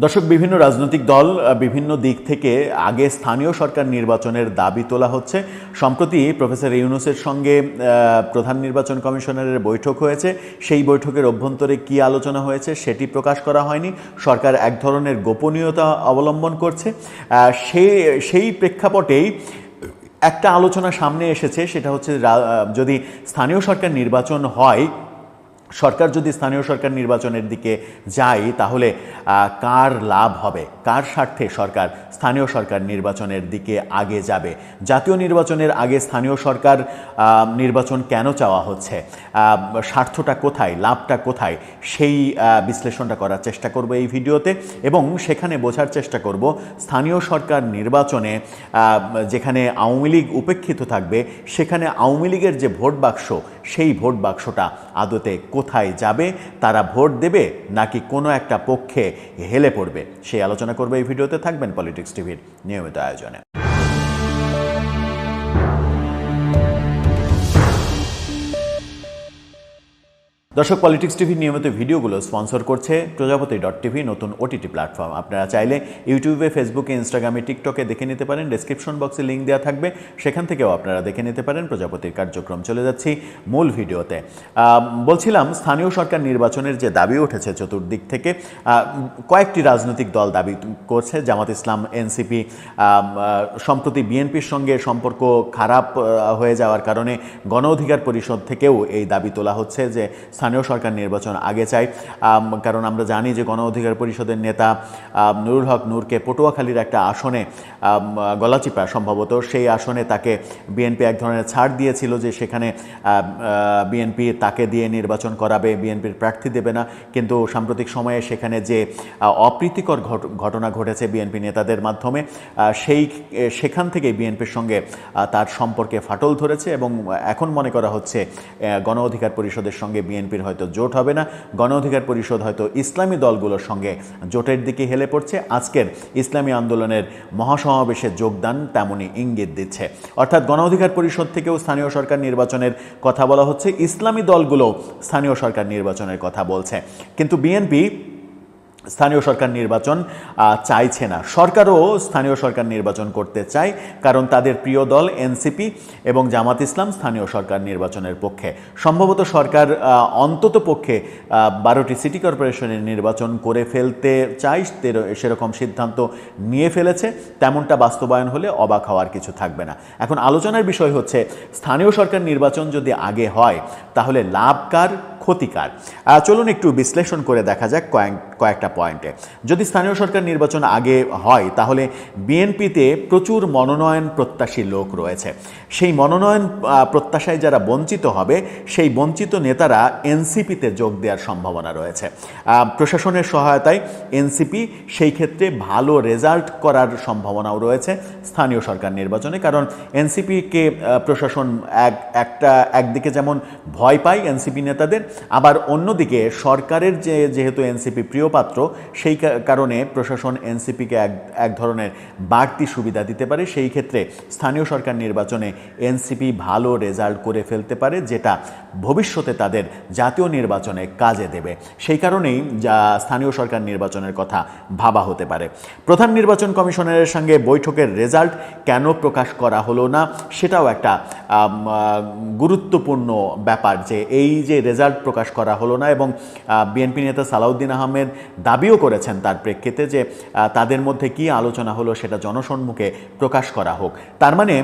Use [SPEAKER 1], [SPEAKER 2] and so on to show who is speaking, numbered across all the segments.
[SPEAKER 1] দর্শক, বিভিন্ন রাজনৈতিক দল বিভিন্ন দিক থেকে আগে স্থানীয় সরকার নির্বাচনের দাবি তোলা হচ্ছে। সম্প্রতি প্রফেসর ইউনূসের সঙ্গে প্রধান নির্বাচন কমিশনারের বৈঠক হয়েছে। সেই বৈঠকের অভ্যন্তরে কী আলোচনা হয়েছে সেটি প্রকাশ করা হয়নি। সরকার এক ধরনের গোপনীয়তা অবলম্বন করছে। সেই প্রেক্ষাপটেই একটা আলোচনা সামনে এসেছে, সেটা হচ্ছে যদি স্থানীয় সরকার নির্বাচন হয়, সরকার যদি স্থানীয় সরকার নির্বাচনের দিকে যায়, তাহলে কার লাভ হবে, কার স্বার্থে সরকার স্থানীয় সরকার নির্বাচনের দিকে আগে যাবে। জাতীয় নির্বাচনের আগে স্থানীয় সরকার নির্বাচন কেন চাওয়া হচ্ছে, স্বার্থটা কোথায়, লাভটা কোথায়, সেই বিশ্লেষণটা করার চেষ্টা করব এই ভিডিওতে। এবং সেখানে বোঝার চেষ্টা করব স্থানীয় সরকার নির্বাচনে যেখানে আওয়ামী লীগ উপেক্ষিত থাকবে, সেখানে আওয়ামী লীগের যে ভোট বাক্স, সেই ভোট বাক্সটা আদতে কোথায় যাবে, তারা ভোট দেবে নাকি কোনো একটা পক্ষে হেলে পড়বে, সেই আলোচনা করবে এই ভিডিওতে। থাকবেন পলিটিক্স টিভির নিয়মিত আয়োজনে। দর্শক, পলিটিক্স টিভির নিয়মিত ভিডিওগুলো স্পন্সর করছে প্রজাপতি.tv, নতুন ওটিটি প্ল্যাটফর্ম। আপনারা চাইলে ইউটিউবে, ফেসবুকে, ইনস্টাগ্রামে, টিকটকে দেখে নিতে পারেন। ডেসক্রিপশন বক্সে লিঙ্ক দেওয়া থাকবে, সেখান থেকেও আপনারা দেখে নিতে পারেন প্রজাপতির কার্যক্রম। চলে যাচ্ছি মূল ভিডিওতে। বলছিলাম, স্থানীয় সরকার নির্বাচনের যে দাবি উঠেছে চতুর্দিক থেকে, কয়েকটি রাজনৈতিক দল দাবি করছে। জামাত ইসলাম, এনসিপি, সম্প্রতি বিএনপির সঙ্গে সম্পর্ক খারাপ হয়ে যাওয়ার কারণে গণ অধিকার পরিষদ থেকেও এই দাবি তোলা হচ্ছে যে স্থানীয় সরকার নির্বাচন আগে চাই। কারণ আমরা জানি যে গণ অধিকার পরিষদের নেতা নুরুল হক নূরকে পটুয়াখালীর একটা আসনে গলাচিপা সম্ভবত, সেই আসনে তাকে বিএনপি এক ধরনের ছাড় দিয়েছিল যে সেখানে বিএনপি তাকে দিয়ে নির্বাচন করাবে, বিএনপির প্রার্থী দেবে না। কিন্তু সাম্প্রতিক সময়ে সেখানে যে অপ্রীতিকর ঘটনা ঘটেছে বিএনপি নেতাদের মাধ্যমে, সেখান থেকে বিএনপির সঙ্গে তার সম্পর্কে ফাটল ধরেছে এবং এখন মনে করা হচ্ছে গণ অধিকার পরিষদের সঙ্গে বিএনপির হয়তো জোট হবে না। গণ অধিকার পরিষদ হয়তো ইসলামী দলগুলোর সঙ্গে জোটের দিকে হেলে পড়ছে। আজকের ইসলামী আন্দোলনের মহাসমাবেশে যোগদান তেমনই ইঙ্গিত দিচ্ছে। অর্থাৎ গণ অধিকার পরিষদ থেকেও স্থানীয় সরকার নির্বাচনের কথা বলা হচ্ছে, ইসলামী দলগুলো স্থানীয় সরকার নির্বাচনের কথা বলছে। কিন্তু বিএনপি স্থানীয় সরকার নির্বাচন চাইছে না। সরকারও স্থানীয় সরকার নির্বাচন করতে চায়, কারণ তাদের প্রিয় দল এনসিপি এবং জামাত ইসলাম স্থানীয় সরকার নির্বাচনের পক্ষে। সম্ভবত সরকার অন্তত পক্ষে 12টি সিটি কর্পোরেশনের নির্বাচন করে ফেলতে চায়, সেরকম সিদ্ধান্ত নিয়ে ফেলেছে। তেমনটা বাস্তবায়ন হলে অবাক হওয়ার কিছু থাকবে না। এখন আলোচনার বিষয় হচ্ছে, স্থানীয় সরকার নির্বাচন যদি আগে হয় তাহলে লাভ কার, ক্ষতিকার। চলুন একটু বিশ্লেষণ করে দেখা যাক কয়েকটা পয়েন্টে। যদি স্থানীয় সরকার নির্বাচন আগে হয় তাহলে বিএনপিতে প্রচুর মনোনয়ন প্রত্যাশী লোক রয়েছে। সেই মনোনয়ন প্রত্যাশায় যারা বঞ্চিত হবে, সেই বঞ্চিত নেতারা এনসিপিতে যোগ দেওয়ার সম্ভাবনা রয়েছে। প্রশাসনের সহায়তায় এনসিপি সেই ক্ষেত্রে ভালো রেজাল্ট করার সম্ভাবনাও রয়েছে স্থানীয় সরকার নির্বাচনে। কারণ এনসিপিকে প্রশাসন একদিকে যেমন ভয় পায় এনসিপি নেতাদের, আবার অন্যদিকে সরকারের যেহেতু এনসিপি প্রিয়পাত্র, সেই কারণে প্রশাসন এনসিপিকে এক ধরনের বাড়তি সুবিধা দিতে পারে। সেই ক্ষেত্রে স্থানীয় সরকার নির্বাচনে এনসিপি ভালো রেজাল্ট করে ফেলতে পারে, যেটা ভবিষ্যতে তাদের জাতীয় নির্বাচনে কাজে দেবে। সেই কারণেই স্থানীয় সরকার নির্বাচনের কথা ভাবা হতে পারে। প্রধান নির্বাচন কমিশনারের সঙ্গে বৈঠকের রেজাল্ট কেন প্রকাশ করা হলো না, সেটাও একটা গুরুত্বপূর্ণ ব্যাপার, যে এই যে রেজাল্ট প্রকাশ করা হলো না। এবং বিএনপি নেতা সালাউদ্দিন আহমেদ দাবিও করেছেন তার প্রেক্ষিতে যে তাদের মধ্যে কি আলোচনা হলো সেটা জনসম্মুখে প্রকাশ করা হোক। তার মানে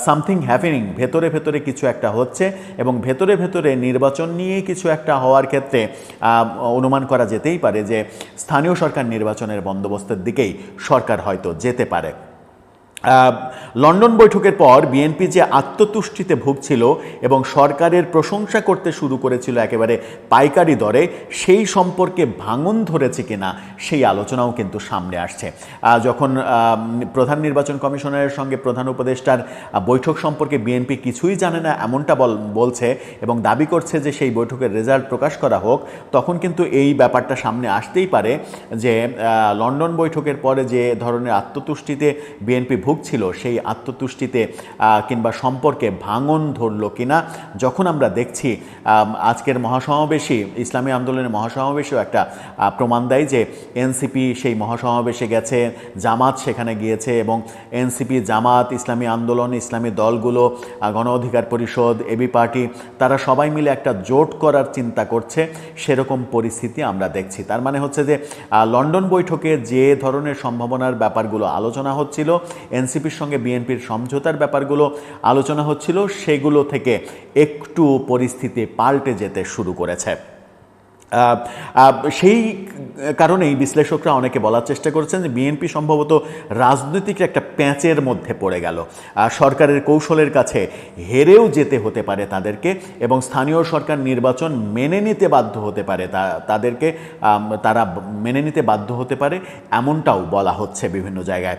[SPEAKER 1] সামথিং হ্যাপেনিং, ভেতরে ভেতরে কিছু একটা হচ্ছে এবং ভেতরে ভেতরে নির্বাচন নিয়ে কিছু একটা হওয়ার ক্ষেত্রে অনুমান করা যেতেই পারে যে স্থানীয় সরকার নির্বাচনের বন্দোবস্তের দিকেই সরকার হয়তো যেতে পারে। লন্ডন বৈঠকের পর বিএনপি যে আত্মতুষ্টিতে ভুগছিল এবং সরকারের প্রশংসা করতে শুরু করেছিল একেবারে পাইকারি দরে, সেই সম্পর্কে ভাঙন ধরেছে কিনা সেই আলোচনাও কিন্তু সামনে আসছে। যখন প্রধান নির্বাচন কমিশনারের সঙ্গে প্রধান উপদেষ্টার বৈঠক সম্পর্কে বিএনপি কিছুই জানে না এমনটা বলছে এবং দাবি করছে যে সেই বৈঠকের রেজাল্ট প্রকাশ করা হোক, তখন কিন্তু এই ব্যাপারটা সামনে আসতেই পারে যে লন্ডন বৈঠকের পরে যে ধরনের আত্মতুষ্টিতে বিএনপি ভুগছিল সেই আত্মতুষ্টিতে কিংবা সম্পর্কে ভাঙন ধরল কিনা, যখন আমরা দেখছি আজকের মহাসমাবেশী ইসলামী আন্দোলনের মহাসমাবেশেও একটা প্রমাণ দেয় যে এনসিপি সেই মহাসমাবেশে গেছে, জামাত সেখানে গিয়েছে এবং এনসিপি, জামাত, ইসলামী আন্দোলন, ইসলামী দলগুলো, গণ অধিকার পরিষদ, এবি পার্টি, তারা সবাই মিলে একটা জোট করার চিন্তা করছে, সেরকম পরিস্থিতি আমরা দেখছি। তার মানে হচ্ছে যে লন্ডন বৈঠকে যে ধরনের সম্ভাবনার ব্যাপারগুলো আলোচনা হচ্ছিল, এনসিপির সঙ্গে বিএনপির সমঝোতার ব্যাপারগুলো আলোচনা হচ্ছিল, সেগুলো থেকে একটু পরিস্থিতি পাল্টে যেতে শুরু করেছে। সেই কারণেই বিশ্লেষকরা অনেকে বলার চেষ্টা করেছেন যে বিএনপি সম্ভবত রাজনৈতিক একটা প্যাঁচের মধ্যে পড়ে গেল, সরকারের কৌশলের কাছে হেরেও যেতে হতে পারে তাদেরকে, এবং স্থানীয় সরকার নির্বাচন মেনে নিতে বাধ্য হতে পারে তাদেরকে, তারা মেনে নিতে বাধ্য হতে পারে, এমনটাও বলা হচ্ছে বিভিন্ন জায়গায়।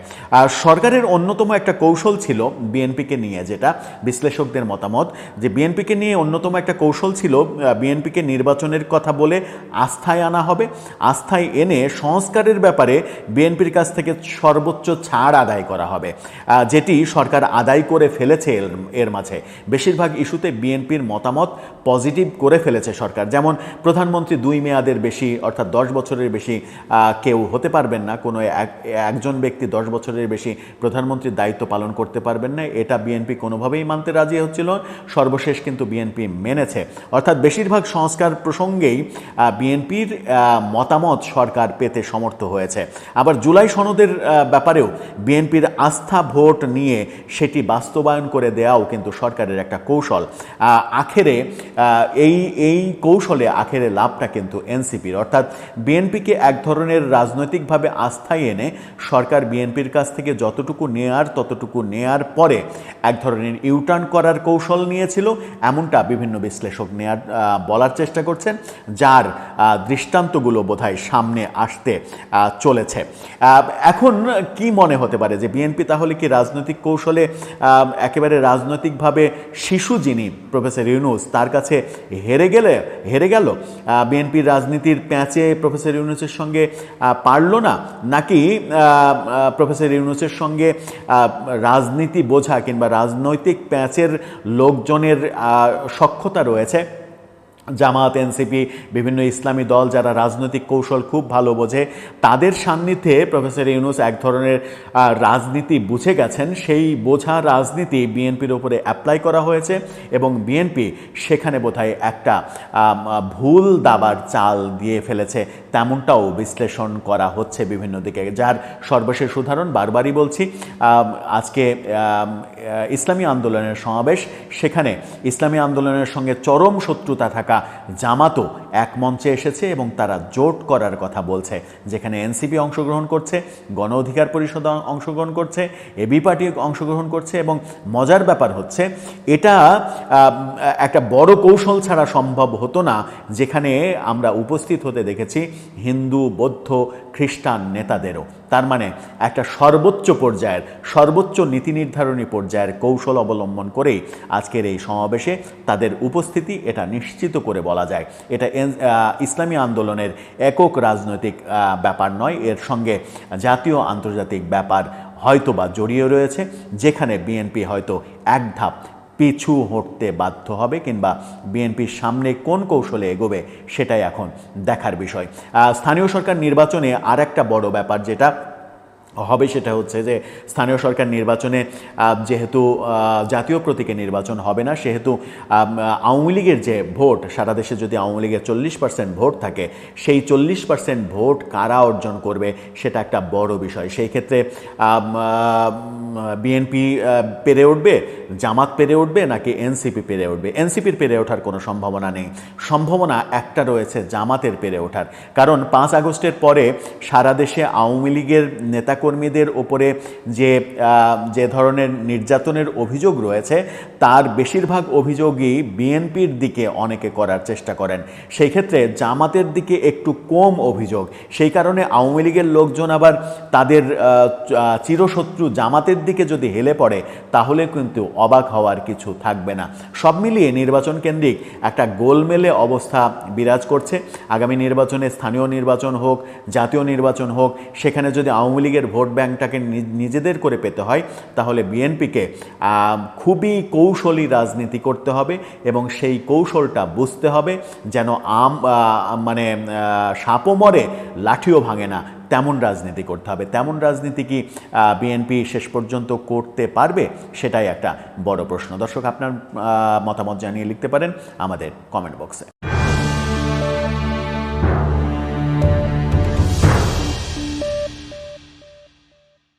[SPEAKER 1] সরকারের অন্যতম একটা কৌশল ছিল বিএনপিকে নিয়ে, যেটা বিশ্লেষকদের মতামত যে বিএনপিকে নিয়ে অন্যতম একটা কৌশল ছিল বিএনপিকে নির্বাচনের কথা বলে আস্থায় আনা হবে, আস্থায় এনে সংস্কারের ব্যাপারে বিএনপির কাছ থেকে সর্বোচ্চ ছাড় আদায় করা হবে, যেটি সরকার আদায় করে ফেলেছে। এর মাঝে বেশিরভাগ ইস্যুতে বিএনপির মতামত পজিটিভ করে ফেলেছে সরকার। যেমন প্রধানমন্ত্রী 2 মেয়াদের বেশি, অর্থাৎ 10 বছরের বেশি কেউ হতে পারবেন না, কোনো একজন ব্যক্তি 10 বছরের বেশি প্রধানমন্ত্রীর দায়িত্ব পালন করতে পারবেন না, এটা বিএনপি কোনোভাবেই মানতে রাজি হচ্ছিল। সর্বশেষ কিন্তু বিএনপি মেনেছে, অর্থাৎ বেশিরভাগ সংস্কার প্রসঙ্গেই বিএনপির মতামত সরকার পেতে সমর্থ হয়েছে। আবার জুলাই সনদের ব্যাপারেও বিএনপির আস্থা ভোট নিয়ে সেটি বাস্তবায়ন করে দেওয়াও কিন্তু সরকারের একটা কৌশল। আখেরে এই কৌশলে আখেরে লাভটা কিন্তু এনসিপির, অর্থাৎ বিএনপিকে এক ধরনের রাজনৈতিকভাবে আস্থায় এনে সরকার বিএনপির কাছ থেকে যতটুকু নেয়ার ততটুকু নেয়ার পরে এক ধরনের ইউটার্ন করার কৌশল নিয়েছিল, এমনটা বিভিন্ন বিশ্লেষক বলার চেষ্টা করছেন, যার দৃষ্টান্তগুলো বোধহয় সামনে আসতে চলেছে। এখন কি মনে হতে পারে যে বিএনপি তাহলে কি রাজনৈতিক কৌশলে একেবারে রাজনৈতিকভাবে শিশু যিনি প্রফেসর ইউনূস, তার কাছে হেরে গেল? বিএনপির রাজনীতির প্যাঁচে প্রফেসর ইউনূসের সঙ্গে পারল না, নাকি প্রফেসর ইউনূসের সঙ্গে রাজনীতি বোঝা কিংবা রাজনৈতিক প্যাঁচের লোকজনের সখ্যতা রয়েছে? জামাত, এনসিপি, বিভিন্ন ইসলামী দল যারা রাজনৈতিক কৌশল খুব ভালো বোঝে, তাদের সান্নিধ্যে প্রফেসর ইউনূস এক ধরনের রাজনীতি বুঝে গেছেন, সেই বোঝা রাজনীতি বিএনপির উপরে অ্যাপ্লাই করা হয়েছে এবং বিএনপি সেখানে বোধহয় একটা ভুল দাবার চাল দিয়ে ফেলেছে, তেমনটাও বিশ্লেষণ করা হচ্ছে বিভিন্ন দিকে। যার সর্বশেষ উদাহরণ বারবারই বলছি, আজকে ইসলামী আন্দোলনের সমাবেশ, সেখানে ইসলামী আন্দোলনের সঙ্গে চরম শত্রুতা থাকা জামাতও এক মঞ্চে এসেছে এবং তারা জোট করার কথা বলছে, যেখানে এনসিপি অংশগ্রহণ করছে, গণ অধিকার পরিষদ অংশগ্রহণ করছে, এবি পার্টি অংশগ্রহণ করছে। এবং মজার ব্যাপার হচ্ছে, এটা একটা বড় কৌশল ছাড়া সম্ভব হতো না, যেখানে আমরা উপস্থিত হতে দেখেছি হিন্দু, বৌদ্ধ, খ্রিস্টান নেতাদেরও। তার মানে একটা সর্বোচ্চ পর্যায়ের, সর্বোচ্চ নীতি নির্ধারণী পর্যায়ের কৌশল অবলম্বন করেই আজকের এই সমাবেশে তাদের উপস্থিতি, এটা নিশ্চিত করে বলা যায় এটা ইসলামী আন্দোলনের একক রাজনৈতিক ব্যাপার নয়, এর সঙ্গে জাতীয় আন্তর্জাতিক ব্যাপার হয়তোবা জড়িয়ে রয়েছে, যেখানে বিএনপি হয়তো এক ধাপ পিছু হটতে বাধ্য হবে, কিংবা বিএনপির সামনে কোন কৌশলে এগোবে সেটাই এখন দেখার বিষয়। স্থানীয় সরকার নির্বাচনে আর একটা বড় ব্যাপার যেটা হবে সেটা হচ্ছে যে স্থানীয় সরকার নির্বাচনে যেহেতু জাতীয় প্রতীকে নির্বাচন হবে না, সেহেতু আওয়ামী লীগের যে ভোট, সারা দেশে যদি আওয়ামী লীগের 40% ভোট থাকে, সেই 40% ভোট কারা অর্জন করবে সেটা একটা বড় বিষয়। সেই ক্ষেত্রে বিএনপি পেরে উঠবে, জামাত পেরে উঠবে, নাকি এনসিপি পেরে উঠবে? এনসিপির পেরে ওঠার কোনো সম্ভাবনা নেই, সম্ভাবনা একটা রয়েছে জামাতের পেরে ওঠার। কারণ 5 আগস্টের পরে সারা দেশে আওয়ামী লীগের নেতাকর্মীদের ওপরে যে ধরনের নির্যাতনের অভিযোগ রয়েছে, তার বেশিরভাগ অভিযোগই বিএনপির দিকে অনেকে করার চেষ্টা করেন। সেই ক্ষেত্রে জামাতের দিকে একটু কম অভিযোগ, সেই কারণে আওয়ামী লীগের লোকজন আবার তাদের চিরশত্রু জামাতের দিকে যদি হেলে পড়ে, তাহলে কিন্তু অবাক হওয়ার কিছু থাকবে না। সব মিলিয়ে নির্বাচন কেন্দ্রিক একটা গোলমেলে অবস্থা বিরাজ করছে। আগামী নির্বাচনে, স্থানীয় নির্বাচন হোক, জাতীয় নির্বাচন হোক, সেখানে যদি আওয়ামী লীগের ভোট ব্যাংকটাকে নিজেদের করে পেতে হয়, তাহলে বিএনপিকে খুবই কৌশলী রাজনীতি করতে হবে এবং সেই কৌশলটা বুঝতে হবে যেন মানে সাপও মরে লাঠিও ভাঙে না, তেমন রাজনীতি করতে হবে। তেমন রাজনীতি কি বিএনপি শেষ পর্যন্ত করতে পারবে? সেটাই একটা বড় প্রশ্ন। দর্শক, আপনার মতামত জানিয়ে লিখতে পারেন আমাদের কমেন্ট বক্সে।